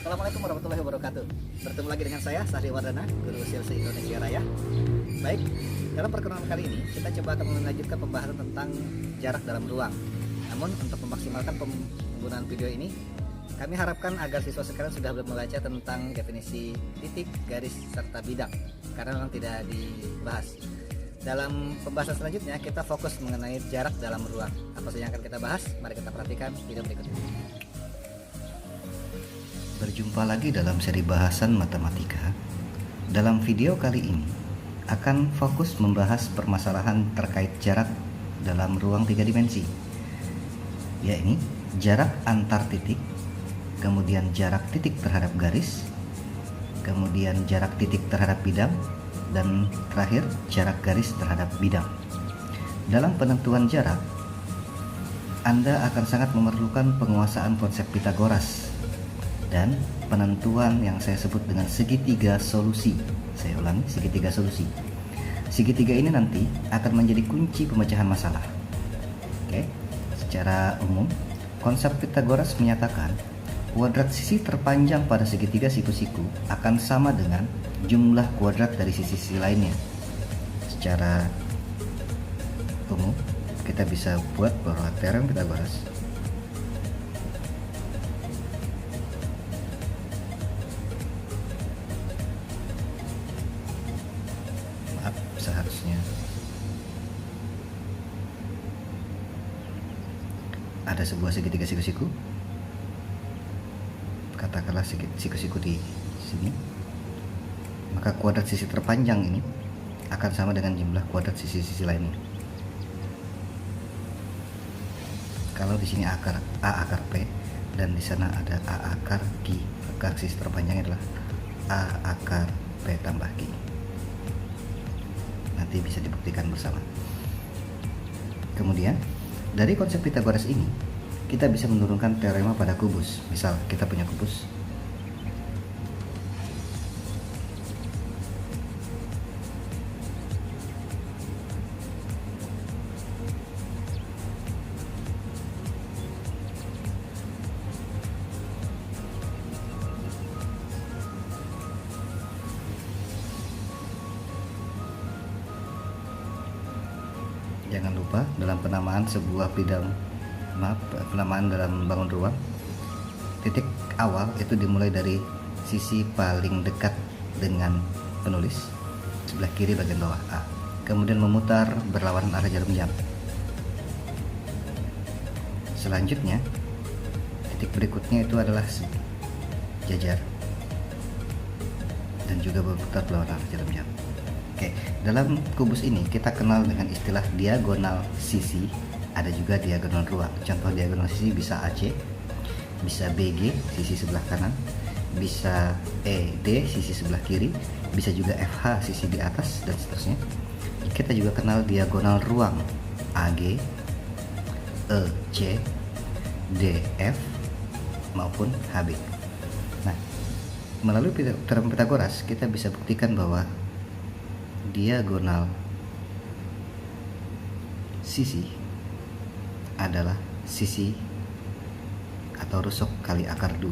Assalamualaikum warahmatullahi wabarakatuh. Bertemu lagi dengan saya Sahri Wardana, Guru Sales Indonesia Raya. Baik, dalam perkenalan kali ini kita coba akan melanjutkan pembahasan tentang jarak dalam ruang. Namun untuk memaksimalkan penggunaan video ini, kami harapkan agar siswa sekalian sudah membaca tentang definisi titik, garis, serta bidang, karena memang tidak dibahas. Dalam pembahasan selanjutnya kita fokus mengenai jarak dalam ruang. Apa saja yang akan kita bahas? Mari kita perhatikan video berikut ini. Berjumpa lagi dalam seri bahasan matematika. Dalam video kali ini akan fokus membahas permasalahan terkait jarak dalam ruang 3 dimensi, yakni jarak antar titik, kemudian jarak titik terhadap garis, kemudian jarak titik terhadap bidang, dan terakhir jarak garis terhadap bidang. Dalam penentuan jarak, Anda akan sangat memerlukan penguasaan konsep Pitagoras dan penentuan yang saya sebut dengan segitiga solusi. Saya ulangi, segitiga solusi. Segitiga ini nanti akan menjadi kunci pemecahan masalah. Oke, secara umum konsep Pitagoras menyatakan kuadrat sisi terpanjang pada segitiga siku-siku akan sama dengan jumlah kuadrat dari sisi-sisi lainnya. Secara umum kita bisa buat bahwa teorem Pitagoras seharusnya ada sebuah segitiga siku-siku, katakanlah siku-siku di sini, maka kuadrat sisi terpanjang ini akan sama dengan jumlah kuadrat sisi-sisi lainnya. Kalau di sini A akar P dan di sana ada A akar Q, maka sisi terpanjangnya adalah A akar P tambah Q. Nanti bisa dibuktikan bersama. Kemudian dari konsep Pitagoras ini kita bisa menurunkan teorema pada kubus. Misal kita punya kubus, jangan lupa dalam penamaan sebuah penamaan dalam bangun ruang, titik awal itu dimulai dari sisi paling dekat dengan penulis, sebelah kiri bagian bawah A, kemudian memutar berlawanan arah jarum jam. Selanjutnya titik berikutnya itu adalah jajar dan juga berputar berlawanan arah jarum jam. Oke, dalam kubus ini kita kenal dengan istilah diagonal sisi, ada juga diagonal ruang. Contoh diagonal sisi bisa AC, bisa BG sisi sebelah kanan, bisa ED sisi sebelah kiri, bisa juga FH sisi di atas, dan seterusnya. Kita juga kenal diagonal ruang AG, EC, DF maupun HB. Nah, melalui teorem Pitagoras kita bisa buktikan bahwa diagonal sisi adalah sisi atau rusuk kali akar 2,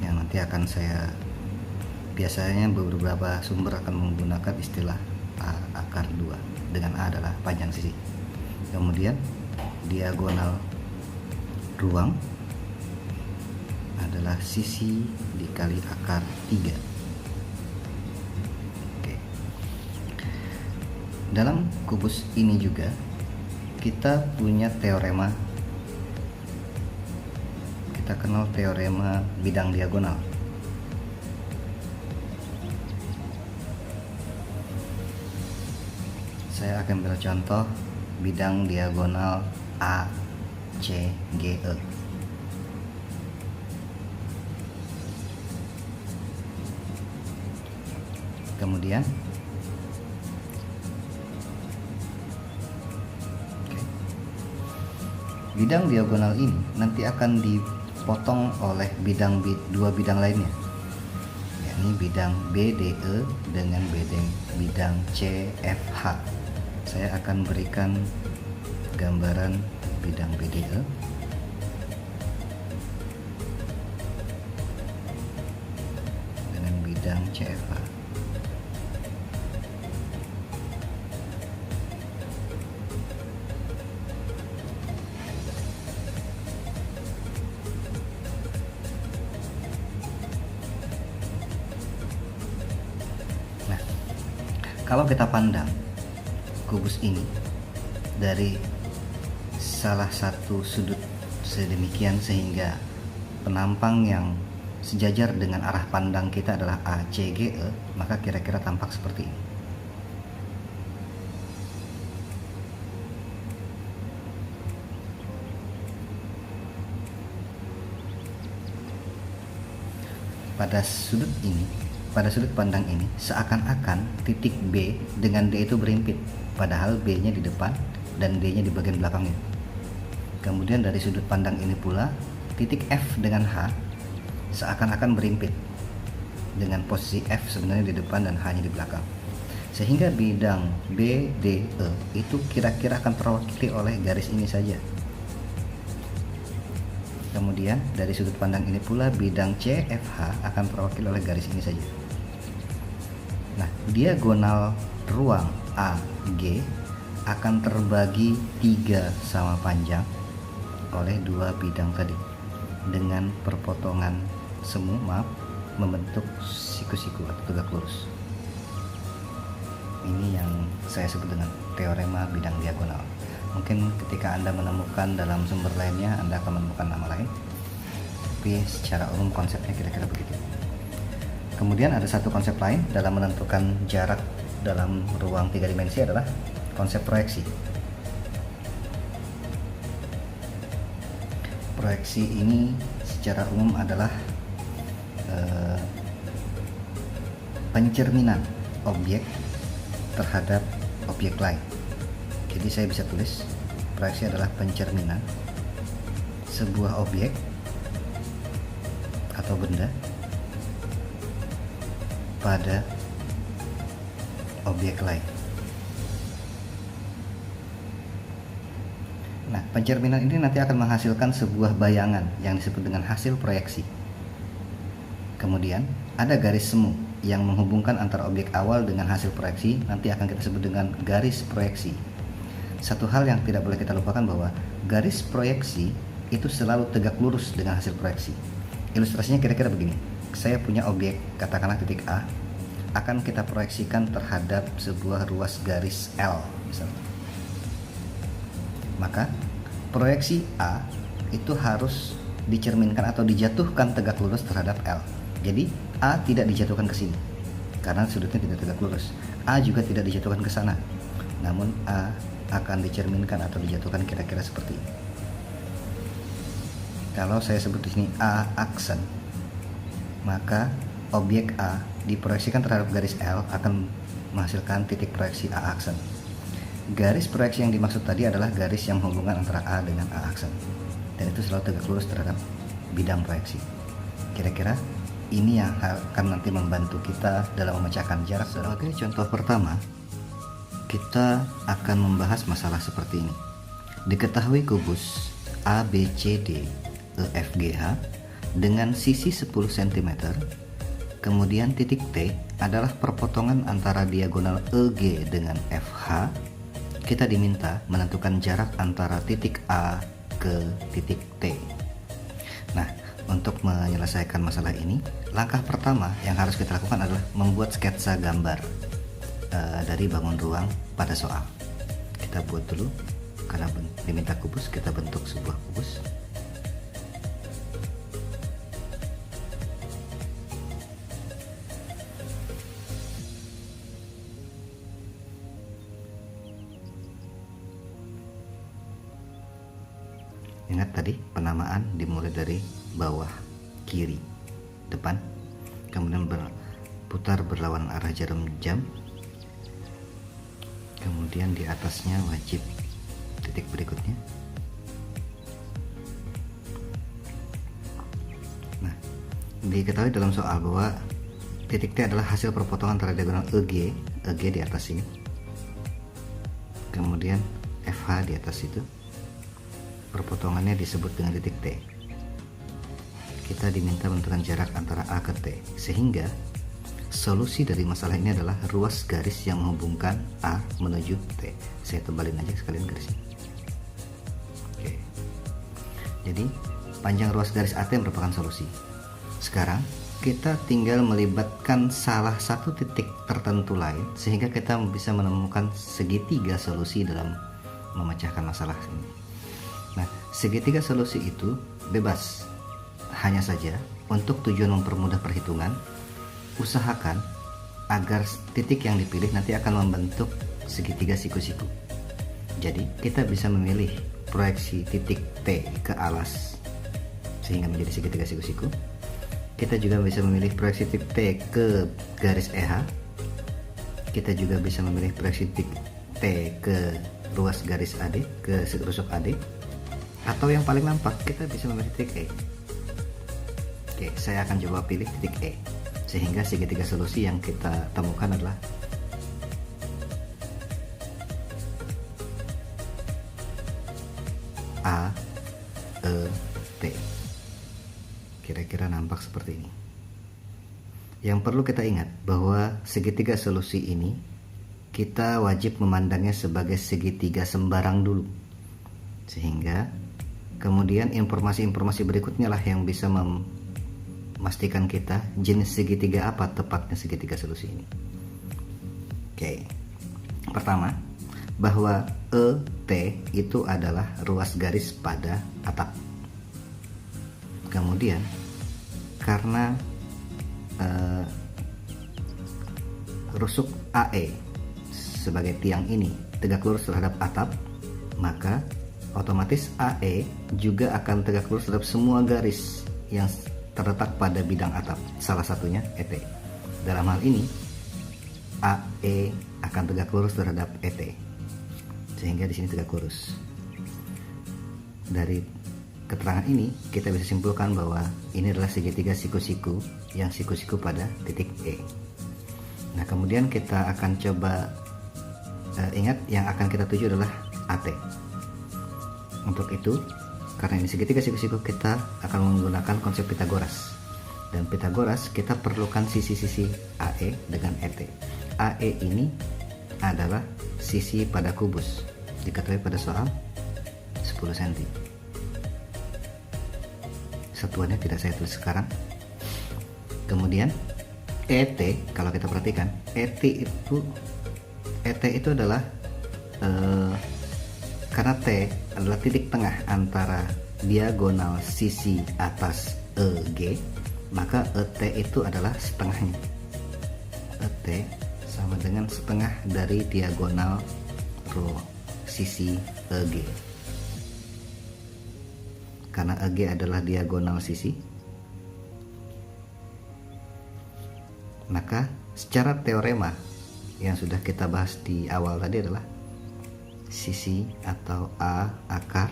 yang nanti akan saya, biasanya beberapa sumber akan menggunakan istilah A akar 2 dengan A adalah panjang sisi. Kemudian diagonal ruang adalah sisi dikali akar 3. Dalam kubus ini juga kita punya teorema, kita kenal teorema bidang diagonal. Saya akan ambil contoh bidang diagonal ACGE. Kemudian bidang diagonal ini nanti akan dipotong oleh dua bidang lainnya, yakni bidang BDE dengan bidang CFH. Saya akan berikan gambaran bidang BDE CFH. Nah, kalau kita pandang kubus ini dari salah satu sudut sedemikian sehingga penampang yang sejajar dengan arah pandang kita adalah ACGE, maka kira-kira tampak seperti ini. Pada sudut pandang ini, seakan-akan titik B dengan D itu berimpit, padahal B-nya di depan dan D-nya di bagian belakangnya. Kemudian dari sudut pandang ini pula, titik F dengan H seakan-akan berimpit dengan posisi F sebenarnya di depan dan H-nya di belakang. Sehingga bidang BDE itu kira-kira akan terwakili oleh garis ini saja. Kemudian dari sudut pandang ini pula bidang CFH akan terwakili oleh garis ini saja. Nah, diagonal ruang AG akan terbagi 3 sama panjang oleh 2 bidang tadi dengan perpotongan semu membentuk siku-siku atau tegak lurus. Ini yang saya sebut dengan teorema bidang diagonal. Mungkin ketika Anda menemukan dalam sumber lainnya Anda akan menemukan nama lain, tapi secara umum konsepnya kira-kira begitu. Kemudian ada satu konsep lain dalam menentukan jarak dalam ruang 3 dimensi adalah konsep proyeksi. Proyeksi ini secara umum adalah pencerminan objek terhadap objek lain. Jadi saya bisa tulis proyeksi adalah pencerminan sebuah objek atau benda pada objek lain. Nah, pencerminan ini nanti akan menghasilkan sebuah bayangan yang disebut dengan hasil proyeksi. Kemudian ada garis semu yang menghubungkan antara objek awal dengan hasil proyeksi, nanti akan kita sebut dengan garis proyeksi. Satu hal yang tidak boleh kita lupakan bahwa garis proyeksi itu selalu tegak lurus dengan hasil proyeksi. Ilustrasinya kira-kira begini. Saya punya objek, katakanlah titik A, akan kita proyeksikan terhadap sebuah ruas garis L misalnya. Maka proyeksi A itu harus dicerminkan atau dijatuhkan tegak lurus terhadap L. Jadi A tidak dijatuhkan ke sini karena sudutnya tidak tegak lurus. A juga tidak dijatuhkan ke sana. Namun A akan dicerminkan atau dijatuhkan kira-kira seperti ini. Kalau saya sebut di sini A aksen, maka objek A diproyeksikan terhadap garis L akan menghasilkan titik proyeksi A aksen. Garis proyeksi yang dimaksud tadi adalah garis yang menghubungkan antara A dengan A aksen, dan itu selalu tegak lurus terhadap bidang proyeksi. Kira-kira ini yang akan nanti membantu kita dalam memecahkan jarak. Sebagai contoh pertama, kita akan membahas masalah seperti ini. Diketahui kubus ABCD EFGH dengan sisi 10 cm, kemudian titik T adalah perpotongan antara diagonal EG dengan FH. Kita diminta menentukan jarak antara titik A ke titik T. Nah, untuk menyelesaikan masalah ini, langkah pertama yang harus kita lakukan adalah membuat sketsa gambar dari bangun ruang pada soal. Kita buat dulu, karena diminta kubus, kita bentuk sebuah kubus. Ingat tadi penamaan dimulai dari bawah kiri depan, kemudian berputar berlawanan arah jarum jam, kemudian di atasnya wajib titik berikutnya. Nah, diketahui dalam soal bahwa titik T adalah hasil perpotongan antara diagonal EG di atas ini, kemudian FH di atas itu. Perpotongannya disebut dengan titik T. Kita diminta menentukan jarak antara A ke T, sehingga solusi dari masalah ini adalah ruas garis yang menghubungkan A menuju T. Saya tebalin aja sekalian garisnya. Oke. Jadi panjang ruas garis AT merupakan solusi. Sekarang kita tinggal melibatkan salah satu titik tertentu lain sehingga kita bisa menemukan segitiga solusi dalam memecahkan masalah ini. Nah, segitiga solusi itu bebas. Hanya saja untuk tujuan mempermudah perhitungan, usahakan agar titik yang dipilih nanti akan membentuk segitiga siku-siku. Jadi kita bisa memilih proyeksi titik T ke alas sehingga menjadi segitiga siku-siku. Kita juga bisa memilih proyeksi titik T ke garis EH. Kita juga bisa memilih proyeksi titik T ke ruas garis AD, ke rusuk AD. Atau yang paling nampak kita bisa memilih titik E. Oke, saya akan coba pilih titik E. Sehingga segitiga solusi yang kita temukan adalah A, E, T. Kira-kira nampak seperti ini. Yang perlu kita ingat bahwa segitiga solusi ini kita wajib memandangnya sebagai segitiga sembarang dulu. Sehingga kemudian informasi-informasi berikutnya lah yang bisa memastikan kita jenis segitiga apa tepatnya segitiga solusi ini. Oke. Pertama, bahwa ET itu adalah ruas garis pada atap. Kemudian karena rusuk AE sebagai tiang ini tegak lurus terhadap atap, maka otomatis AE juga akan tegak lurus terhadap semua garis yang terletak pada bidang atap, salah satunya ET. Dalam hal ini AE akan tegak lurus terhadap ET, sehingga di sini tegak lurus. Dari keterangan ini kita bisa simpulkan bahwa ini adalah segitiga siku-siku yang siku-siku pada titik E. Nah, kemudian kita akan coba ingat yang akan kita tuju adalah AT. Untuk itu, karena ini segitiga siku-siku, kita akan menggunakan konsep Pitagoras. Dan Pitagoras kita perlukan sisi-sisi AE dengan ET. AE ini adalah sisi pada kubus, diketahui pada soal 10 cm. Satuannya tidak saya tulis sekarang. Kemudian ET, kalau kita perhatikan, ET itu adalah karena T adalah titik tengah antara diagonal sisi atas EG, maka ET itu adalah setengahnya. ET sama dengan setengah dari diagonal sisi EG. Karena EG adalah diagonal sisi, maka secara teorema yang sudah kita bahas di awal tadi adalah sisi atau A akar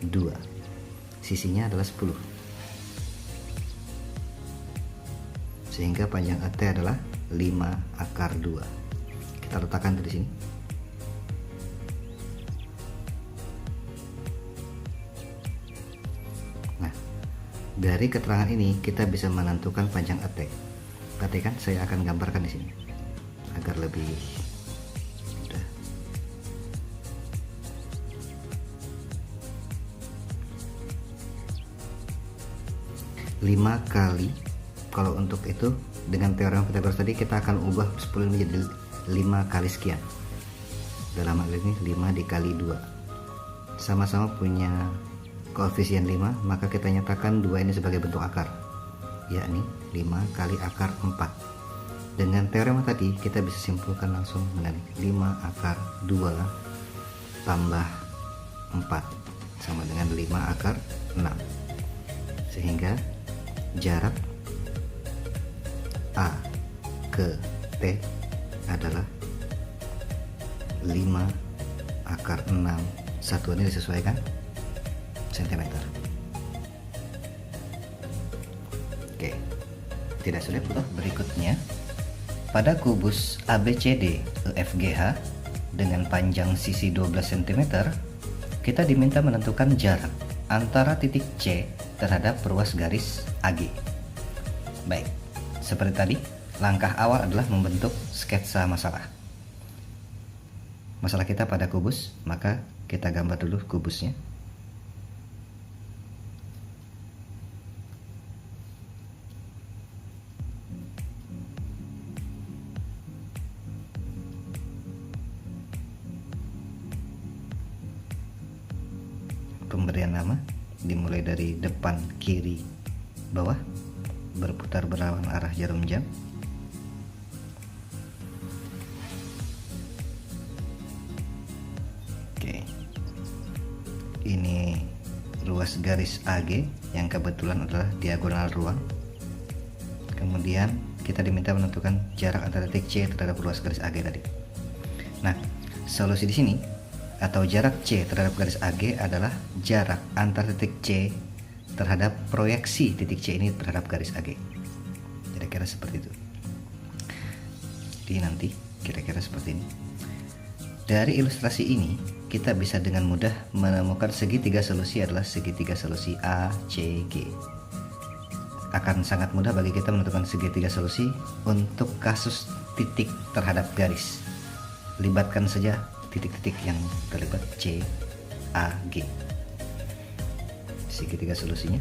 2, sisinya adalah 10, sehingga panjang ET adalah 5 akar 2. Kita letakkan di sini. Nah, dari keterangan ini kita bisa menentukan panjang ET. Perhatikan, saya akan gambarkan di sini agar lebih mudah. Lima kali, kalau untuk itu dengan teorema Pythagoras tadi kita akan ubah 10 menjadi 5 kali sekian. Dalam hal ini 5 dikali 2 sama-sama punya koefisien 5, maka kita nyatakan 2 ini sebagai bentuk akar, yakni 5 kali akar 4. Dengan teorema tadi kita bisa simpulkan langsung dengan 5 akar 2 tambah 4 sama dengan 5 akar 6, sehingga jarak A ke T adalah 5 akar 6, satuannya disesuaikan cm. Oke, tidak sulit. Berikutnya, pada kubus ABCD EFGH dengan panjang sisi 12 cm, kita diminta menentukan jarak antara titik C terhadap ruas garis AG. Baik, seperti tadi, langkah awal adalah membentuk sketsa masalah. Masalah kita pada kubus, maka kita gambar dulu kubusnya. Pemberian nama dimulai dari depan, kiri, bawah, berputar berlawan arah jarum jam. Oke, ini ruas garis AG yang kebetulan adalah diagonal ruang. Kemudian kita diminta menentukan jarak antara titik C terhadap ruas garis AG tadi. Nah, solusi di sini atau jarak C terhadap garis AG adalah jarak antar titik C terhadap proyeksi titik C ini terhadap garis AG. Kira-kira seperti itu. Jadi nanti kira-kira seperti ini. Dari ilustrasi ini kita bisa dengan mudah menemukan segitiga solusi adalah segitiga solusi ACG. Akan sangat mudah bagi kita menentukan segitiga solusi untuk kasus titik terhadap garis. Libatkan saja titik-titik yang terlibat C, A, G. Segitiga solusinya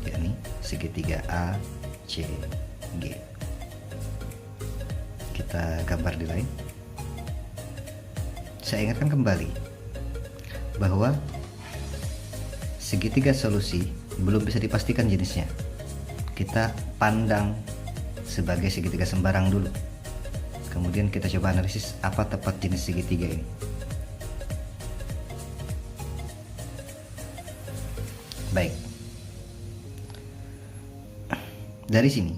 yakni segitiga A, C, G. Kita gambar di line. Saya ingatkan kembali bahwa segitiga solusi belum bisa dipastikan jenisnya. Kita pandang sebagai segitiga sembarang dulu. Kemudian kita coba analisis apa tepat jenis segitiga ini. Baik. Dari sini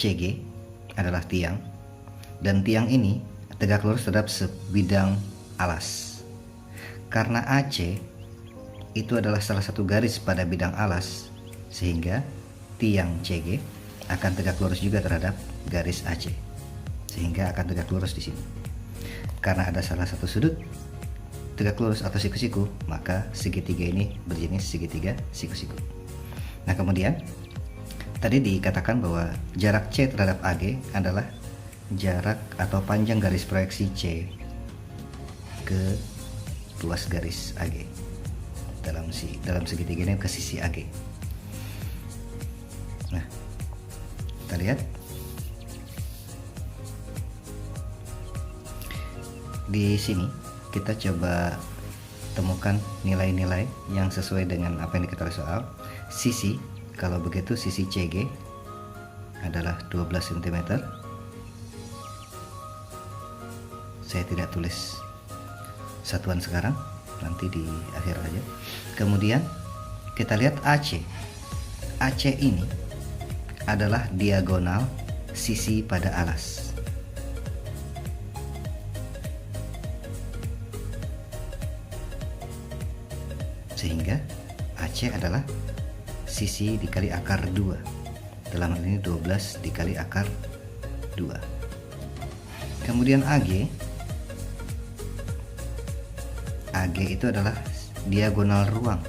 CG adalah tiang, dan tiang ini tegak lurus terhadap sebidang alas. Karena AC itu adalah salah satu garis pada bidang alas, sehingga tiang CG akan tegak lurus juga terhadap garis AC, sehingga akan tegak lurus di sini. Karena ada salah satu sudut tegak lurus atau siku-siku, maka segitiga ini berjenis segitiga siku-siku. Nah, kemudian tadi dikatakan bahwa jarak C terhadap AG adalah jarak atau panjang garis proyeksi C ke luas garis AG. Dalam segitiga ini ke sisi AG. Nah, kita lihat di sini, kita coba temukan nilai-nilai yang sesuai dengan apa yang diketahui soal. Sisi, kalau begitu sisi CG adalah 12 cm. Saya tidak tulis satuan sekarang, nanti di akhir aja. Kemudian kita lihat AC. AC ini adalah diagonal sisi pada alas. Sehingga AC adalah sisi dikali akar 2. Dalam hal ini 12 dikali akar 2. Kemudian AG itu adalah diagonal ruang.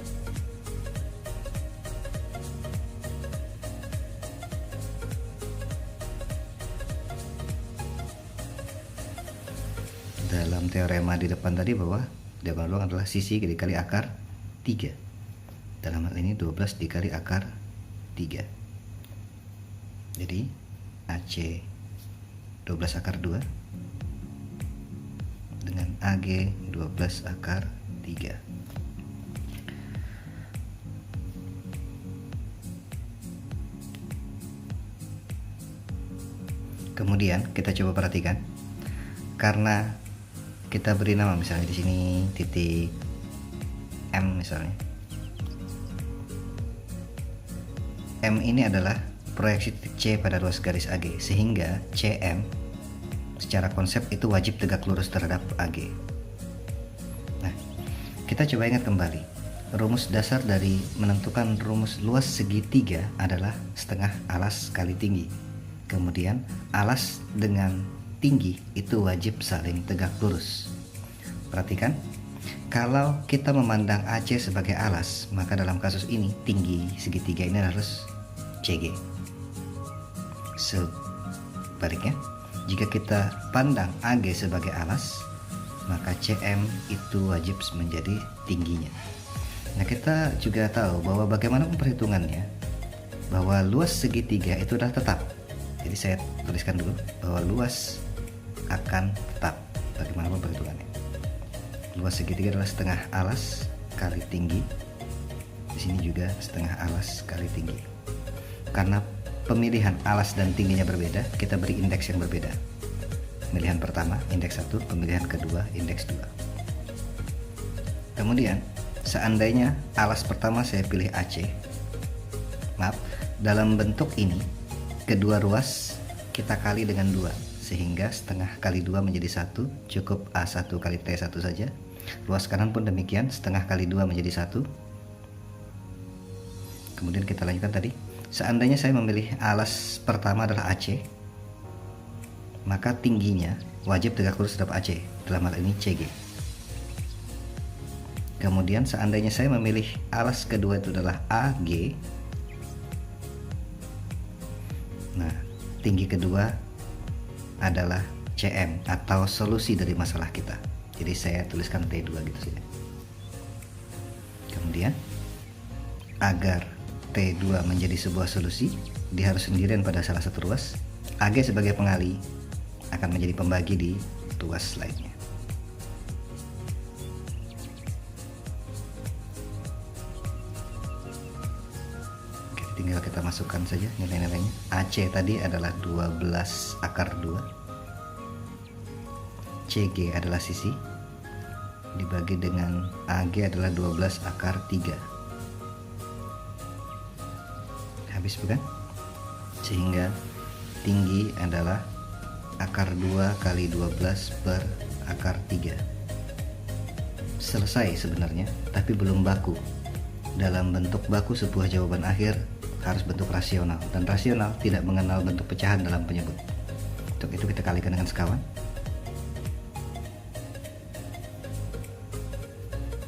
Dalam teorema di depan tadi bahwa diagonal ruang adalah sisi dikali akar 3. Dalam hal ini 12 dikali akar 3. Jadi AC 12 akar 2 dengan AG 12 akar 3. Kemudian kita coba perhatikan, karena kita beri nama misalnya di sini titik M misalnya. M ini adalah proyeksi titik C pada ruas garis AG, sehingga CM secara konsep itu wajib tegak lurus terhadap AG. Nah, kita coba ingat kembali, rumus dasar dari menentukan rumus luas segitiga adalah setengah alas kali tinggi. Kemudian alas dengan tinggi itu wajib saling tegak lurus. Perhatikan, Kalau kita memandang AC sebagai alas, maka dalam kasus ini tinggi segitiga ini harus CG. Sebaliknya, jika kita pandang AG sebagai alas, maka CM itu wajib menjadi tingginya. Nah, kita juga tahu bahwa bagaimana perhitungannya, bahwa luas segitiga itu adalah tetap. Jadi saya tuliskan dulu bahwa luas akan tetap bagaimanapun perhitungannya. Luas segitiga adalah setengah alas kali tinggi. Di sini juga setengah alas kali tinggi. Karena pemilihan alas dan tingginya berbeda, kita beri indeks yang berbeda. Pemilihan pertama indeks 1, pemilihan kedua indeks 2. Kemudian seandainya alas pertama saya pilih AC, maaf, dalam bentuk ini kedua ruas kita kali dengan 2, sehingga setengah kali 2 menjadi 1, cukup A1 kali T1 saja. Ruas kanan pun demikian, setengah kali 2 menjadi 1. Kemudian kita lanjutkan tadi, seandainya saya memilih alas pertama adalah AC, maka tingginya wajib tegak lurus terhadap AC, dalam hal ini CG. Kemudian seandainya saya memilih alas kedua itu adalah AG, nah tinggi kedua adalah CM atau solusi dari masalah kita. Jadi saya tuliskan T2 gitu saja. Kemudian agar T2 menjadi sebuah solusi, dia harus sendirian pada salah satu ruas. AG sebagai pengali akan menjadi pembagi di ruas lainnya. Oke, tinggal kita masukkan saja nilai-nilainya. AC tadi adalah 12 akar 2. CG adalah sisi, dibagi dengan AG adalah 12 akar 3. Habis bukan? Sehingga tinggi adalah akar 2 kali 12 per akar 3. Selesai sebenarnya, tapi belum baku. Dalam bentuk baku sebuah jawaban akhir harus bentuk rasional, dan rasional tidak mengenal bentuk pecahan dalam penyebut. Untuk itu kita kalikan dengan sekawan,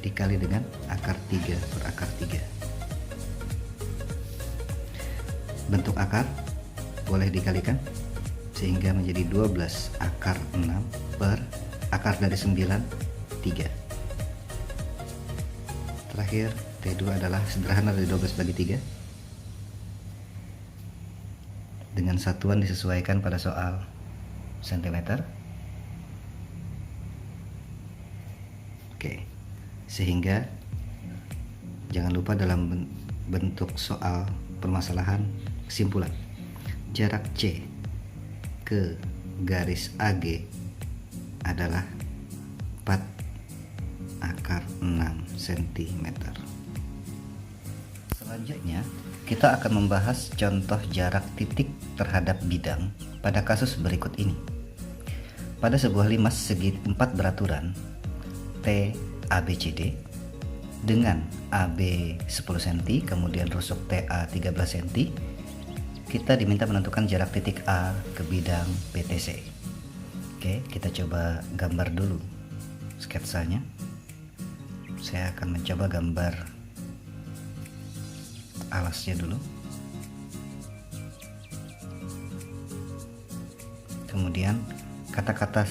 dikali dengan akar 3 per akar 3. Bentuk akar boleh dikalikan sehingga menjadi 12 akar 6 per akar dari 9, 3. Terakhir T2 adalah sederhana dari 12 bagi 3 dengan satuan disesuaikan pada soal cm. Oke, sehingga jangan lupa dalam bentuk soal permasalahan kesimpulan, jarak C ke garis AG adalah 4 akar 6 cm. Selanjutnya kita akan membahas contoh jarak titik terhadap bidang pada kasus berikut ini. Pada sebuah limas segi 4 beraturan T ABCD dengan AB 10 cm kemudian rusuk TA 13 cm, kita diminta menentukan jarak titik A ke bidang BTC. Oke, kita coba gambar dulu sketsanya. Saya akan mencoba gambar alasnya dulu. Kemudian kata-kata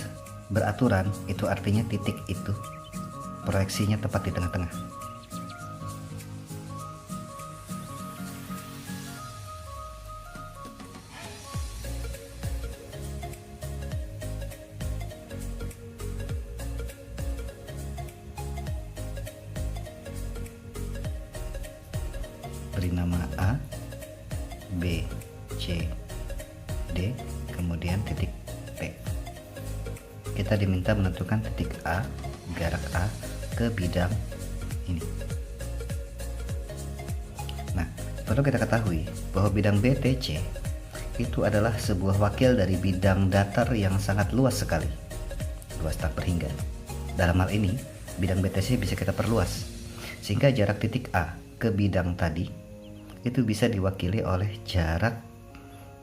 beraturan itu artinya titik itu proyeksinya tepat di tengah-tengah. Beri nama A, B, C, D, kemudian titik P. Kita diminta menentukan titik A, jarak A ke bidang ini. Nah, perlu kita ketahui bahwa bidang BTC itu adalah sebuah wakil dari bidang datar yang sangat luas sekali, luas tak terhingga. Dalam hal ini, bidang BTC bisa kita perluas, sehingga jarak titik A ke bidang tadi itu bisa diwakili oleh jarak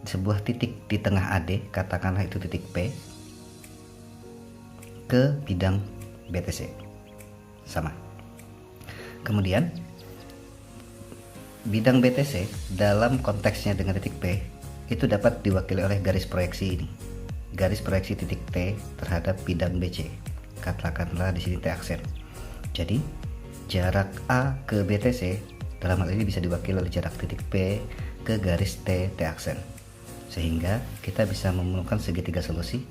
sebuah titik di tengah AD, katakanlah itu titik P, ke bidang BTC. sama. Kemudian bidang BTC dalam konteksnya dengan titik P itu dapat diwakili oleh garis proyeksi ini. Garis proyeksi titik T terhadap bidang BC. Katakanlah di sini T aksen. Jadi jarak A ke BTC dalam hal ini bisa diwakili oleh jarak titik P ke garis T aksen. Sehingga kita bisa menemukan segitiga solusi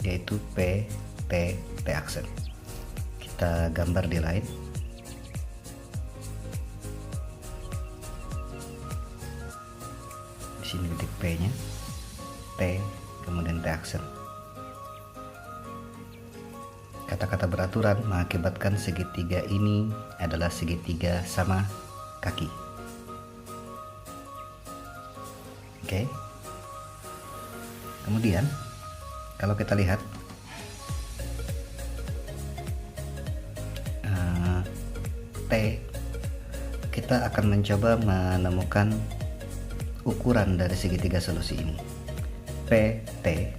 yaitu P, T aksen. Kita gambar di line. Di sini titik P-nya, T, kemudian T aksen. Kata-kata beraturan mengakibatkan segitiga ini adalah segitiga sama kaki. Oke. Kemudian kalau kita lihat T, kita akan mencoba menemukan ukuran dari segitiga solusi ini. P, T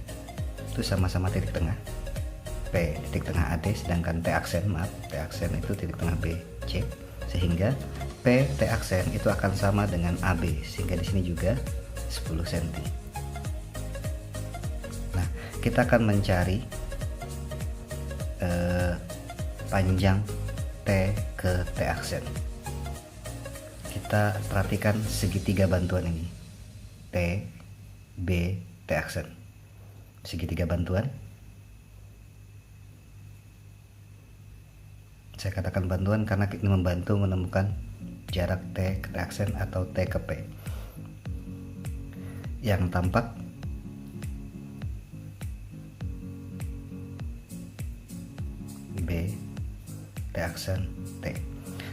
itu sama-sama titik tengah. P titik tengah AD, sedangkan T aksen, T aksen itu titik tengah BC, sehingga P, T aksen itu akan sama dengan AB, sehingga di sini juga 10 cm. Nah, kita akan mencari panjang T ke T aksen. Kita perhatikan segitiga bantuan ini, T, B, T aksen. Segitiga bantuan, saya katakan bantuan karena ini membantu menemukan jarak T ke T aksen atau T ke P. Yang tampak B, T aksen, T.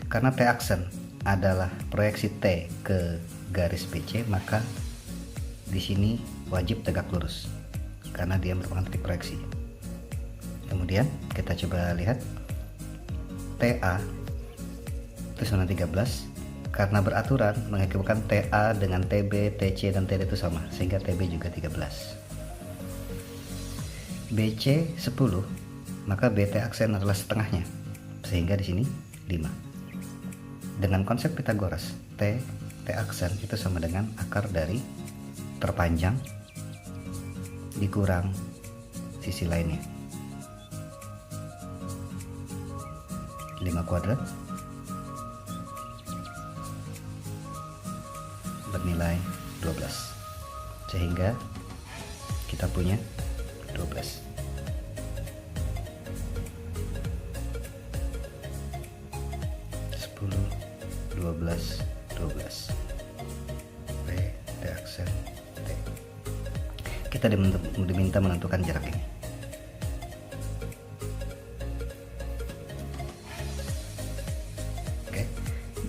Karena T aksen adalah proyeksi T ke garis BC, maka di sini wajib tegak lurus karena dia merupakan titik proyeksi. Kemudian kita coba lihat TA itu sama 13, karena beraturan mengakibatkan TA dengan TB, TC dan TD itu sama, sehingga TB juga 13. BC 10, maka BT aksen adalah setengahnya, sehingga di sini 5. Dengan konsep Pitagoras, T aksen itu sama dengan akar dari terpanjang dikurang sisi lainnya. 5 kuadrat bernilai 12, sehingga kita punya 12. P, T aksen, T. Kita diminta menentukan jarak ini. Oke.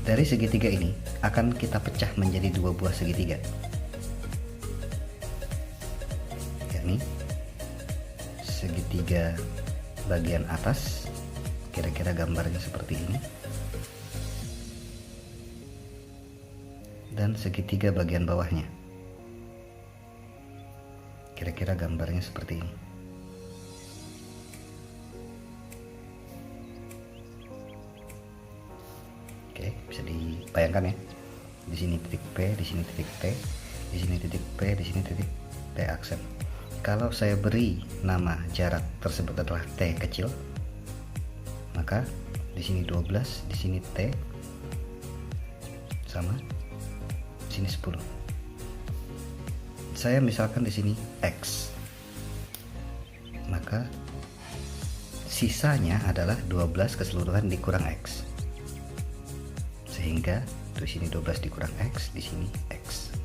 Dari segitiga ini akan kita pecah menjadi 2 buah segitiga, yakni segitiga bagian atas, kira-kira gambarnya seperti ini, dan segitiga bagian bawahnya, kira-kira gambarnya seperti ini. Oke, bisa dibayangkan ya. Di sini titik P, di sini titik T, di sini titik P, di sini titik T aksen. Kalau saya beri nama jarak tersebut adalah T kecil, maka di sini 12, di sini T sama, di sini 10. Saya misalkan di sini X, maka sisanya adalah 12 keseluruhan dikurang X, sehingga di sini 12 dikurang X, di sini X.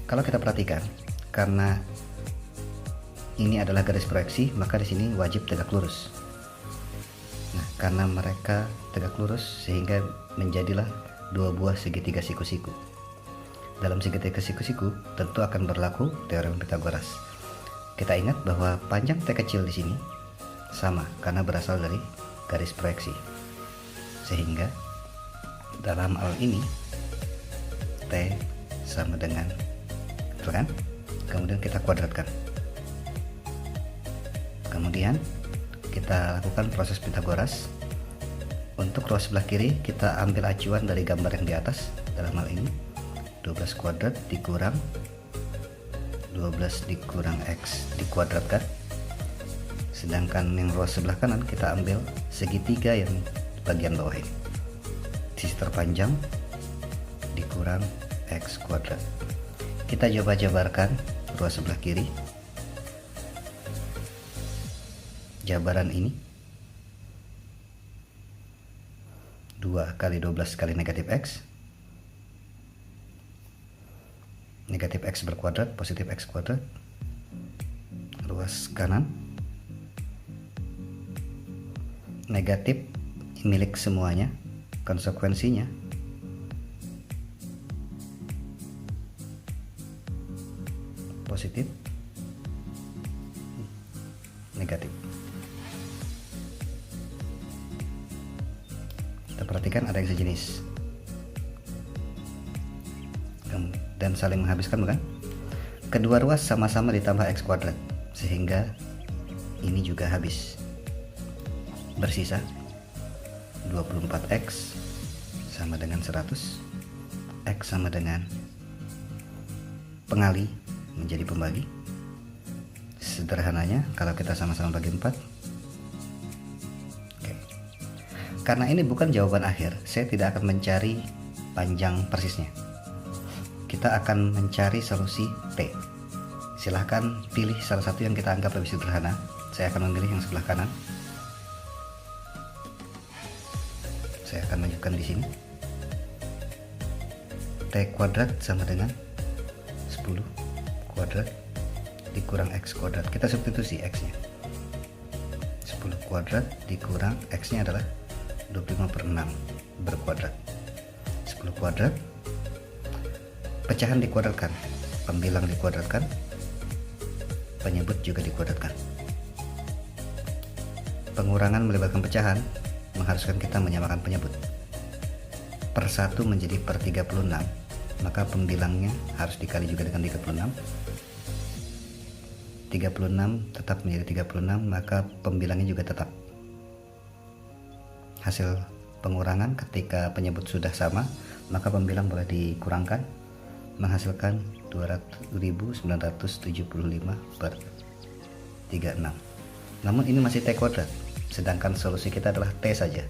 Kalau kita perhatikan, karena ini adalah garis proyeksi, maka di sini wajib tegak lurus. Nah, karena mereka tegak lurus, sehingga menjadilah 2 buah segitiga siku-siku. Dalam segitiga siku-siku tentu akan berlaku teorem Pitagoras. Kita ingat bahwa panjang T kecil di sini sama karena berasal dari garis proyeksi, sehingga dalam hal ini T sama dengan, betul kan? Kemudian kita kuadratkan. Kemudian kita lakukan proses Pitagoras. Untuk ruas sebelah kiri kita ambil acuan dari gambar yang di atas, dalam hal ini 12 kuadrat dikurang 12 dikurang X dikuadratkan. Sedangkan yang ruas sebelah kanan kita ambil segitiga yang bagian bawah ini, sisi terpanjang dikurang X kuadrat. Kita coba jabarkan ruas sebelah kiri. Jabaran ini 2 kali 12 kali negatif X, negatif X berkuadrat, positif X kuadrat. Ruas kanan negatif milik semuanya, konsekuensinya positif negatif. Kita perhatikan ada yang sejenis dan saling menghabiskan, bukan? Kedua ruas sama-sama ditambah X kuadrat sehingga ini juga habis. Bersisa 24X sama dengan 100, X sama dengan pengali menjadi pembagi. Sederhananya kalau kita sama-sama bagi 4. Oke. Karena ini bukan jawaban akhir, saya tidak akan mencari panjang persisnya. Kita akan mencari solusi T. Silahkan pilih salah satu yang kita anggap lebih sederhana. Saya akan memilih yang sebelah kanan. Saya akan menunjukkan di sini. T kuadrat sama dengan 10 kuadrat dikurang X kuadrat. Kita substitusi X nya 10 kuadrat dikurang X nya adalah 25/6 berkuadrat. 10 kuadrat, pecahan dikuadratkan, pembilang dikuadratkan, penyebut juga dikuadratkan. Pengurangan melibatkan pecahan mengharuskan kita menyamakan penyebut. Per 1 menjadi per 36, maka pembilangnya harus dikali juga dengan 36. 36 tetap menjadi 36, maka pembilangnya juga tetap. Hasil pengurangan ketika penyebut sudah sama, maka pembilang boleh dikurangkan, menghasilkan 200.975 per 36. Namun ini masih T kuadrat, sedangkan solusi kita adalah T saja.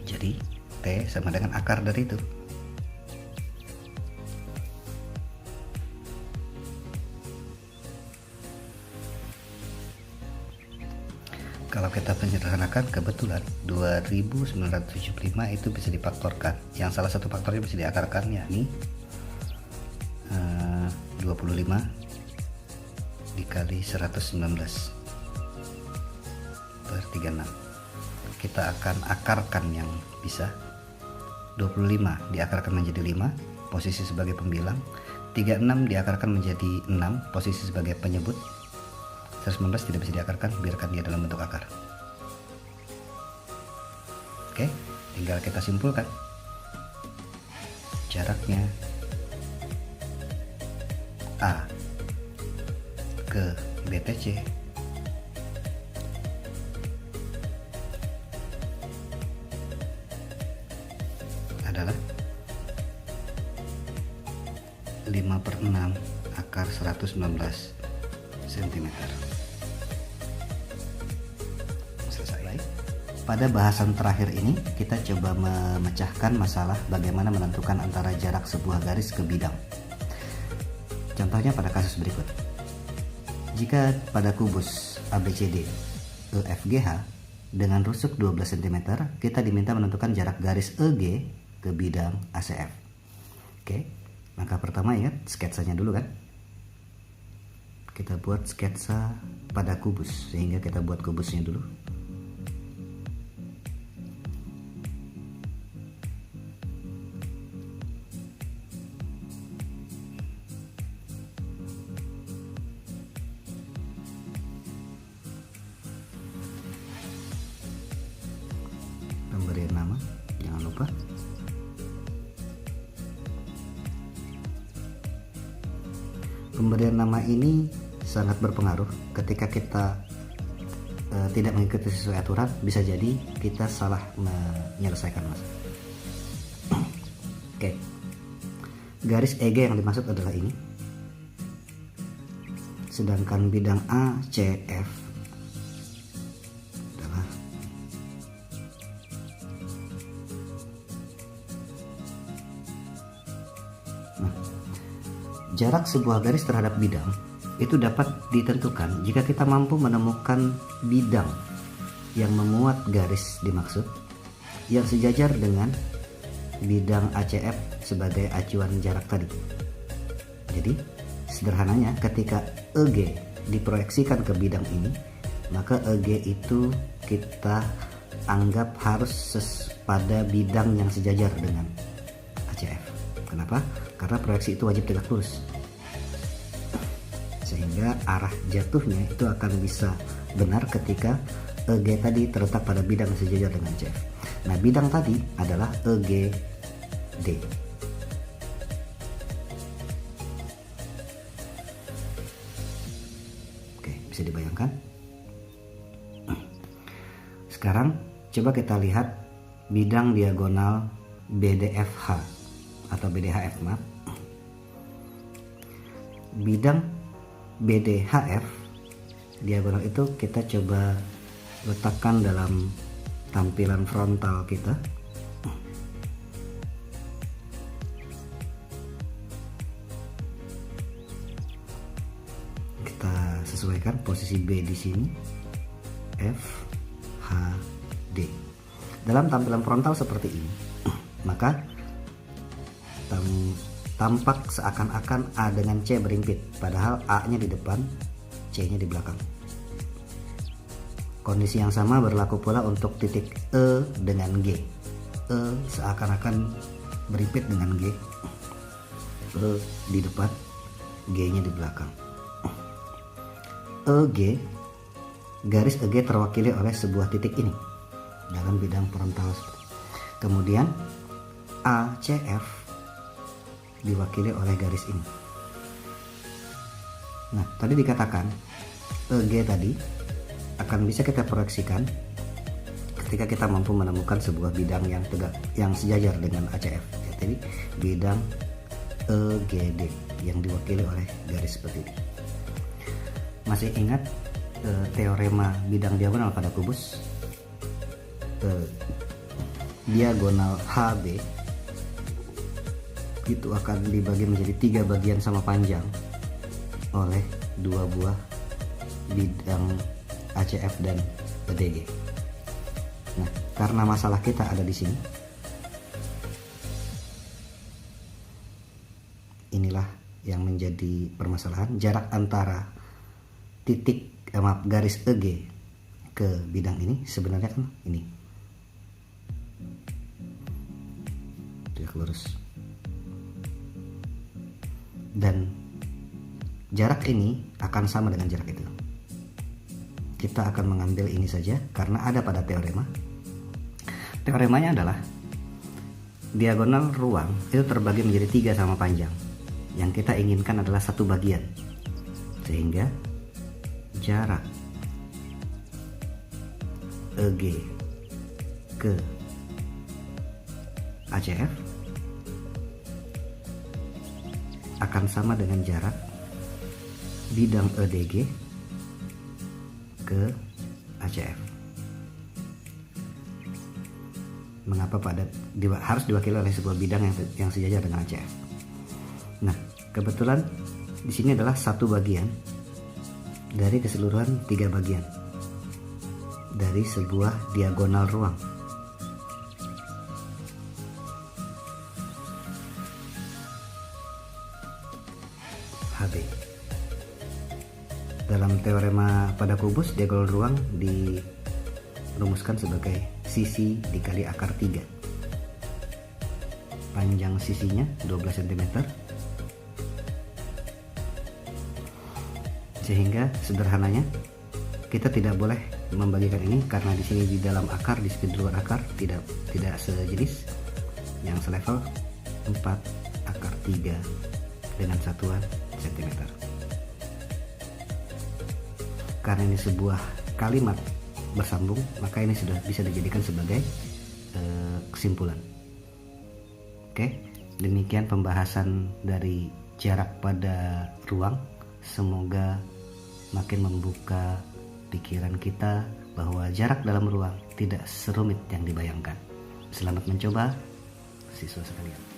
Jadi T sama dengan akar dari itu. Kalau kita menyederhanakan, kebetulan 2.975 itu bisa difaktorkan. Yang salah satu faktornya bisa diakarkan, yakni 25 dikali 119 per 36. Kita akan akarkan yang bisa. 25 diakarkan menjadi 5, posisi sebagai pembilang. 36 diakarkan menjadi 6, posisi sebagai penyebut. 119 tidak bisa diakarkan, biarkan dia dalam bentuk akar. Oke, tinggal kita simpulkan. Jaraknya A ke BTC adalah 5/6 akar 119 cm. Selesai. Pada bahasan terakhir ini kita coba memecahkan masalah bagaimana menentukan antara jarak sebuah garis ke bidang. Contohnya pada kasus berikut. Jika pada kubus ABCD EFGH dengan rusuk 12 cm, kita diminta menentukan jarak garis EG ke bidang ACF. Oke, maka pertama ingat sketsanya dulu kan. Kita buat sketsa pada kubus, sehingga kita buat kubusnya dulu. Pemberian nama, jangan lupa. pemberian nama ini sangat berpengaruh. Ketika kita tidak mengikuti sesuai aturan, bisa jadi kita salah menyelesaikan masalah. Oke. Garis EG yang dimaksud adalah ini. Sedangkan bidang ACF adalah jarak sebuah garis terhadap bidang itu dapat ditentukan jika kita mampu menemukan bidang yang memuat garis dimaksud yang sejajar dengan bidang ACF sebagai acuan jarak tadi. Jadi sederhananya, ketika EG diproyeksikan ke bidang ini, maka EG itu kita anggap harus pada bidang yang sejajar dengan ACF. Kenapa? Karena proyeksi itu wajib tegak lurus, sehingga arah jatuhnya itu akan bisa benar ketika EG tadi terletak pada bidang yang sejajar dengan ACF. Nah, bidang tadi adalah EGD. Oke, bisa dibayangkan? Sekarang coba kita lihat bidang diagonal BDFH atau BDHF, maaf. Bidang BDHF diagonal itu kita coba letakkan dalam tampilan frontal kita. Kita sesuaikan posisi B di sini, F, H, D. Dalam tampilan frontal seperti ini, maka tampak seakan-akan A dengan C berimpit, padahal A-nya di depan, C-nya di belakang. Kondisi yang sama berlaku pula untuk titik E dengan G. E seakan-akan berimpit dengan G, E di depan, G-nya di belakang. EG, garis EG terwakili oleh sebuah titik ini dalam bidang frontal. Kemudian ACF diwakili oleh garis ini. Nah, tadi dikatakan EG tadi akan bisa kita proyeksikan ketika kita mampu menemukan sebuah bidang yang tegak, yang sejajar dengan ACF. Jadi bidang EGD yang diwakili oleh garis seperti ini. Masih ingat teorema bidang diagonal pada kubus? Diagonal HB itu akan dibagi menjadi 3 bagian sama panjang oleh 2 buah bidang ACF dan EDG. Nah, karena masalah kita ada di sini, inilah yang menjadi permasalahan. Jarak antara garis EG ke bidang ini sebenarnya kan ini, tegak lurus. Dan jarak ini akan sama dengan jarak itu. Kita akan mengambil ini saja karena ada pada teorema. Teoremanya adalah diagonal ruang itu terbagi menjadi 3 sama panjang. Yang kita inginkan adalah 1 bagian. Sehingga jarak EG ke ACF akan sama dengan jarak bidang EDG ke ACF. Mengapa harus diwakili oleh sebuah bidang yang sejajar dengan ACF? Nah, kebetulan di sini adalah 1 bagian dari keseluruhan 3 bagian dari sebuah diagonal ruang. HB. Dalam teorema pada kubus, diagonal ruang dirumuskan sebagai sisi dikali akar 3. Panjang sisinya 12 cm. Sehingga sederhananya kita tidak boleh membagikan ini karena di sini di dalam akar, di sini di luar akar tidak sejenis. Yang selevel 4 akar 3 dengan satuan cm. karena ini sebuah kalimat bersambung, maka ini sudah bisa dijadikan sebagai kesimpulan. Oke, demikian pembahasan dari jarak pada ruang. Semoga makin membuka pikiran kita bahwa jarak dalam ruang tidak serumit yang dibayangkan. Selamat mencoba, siswa sekalian.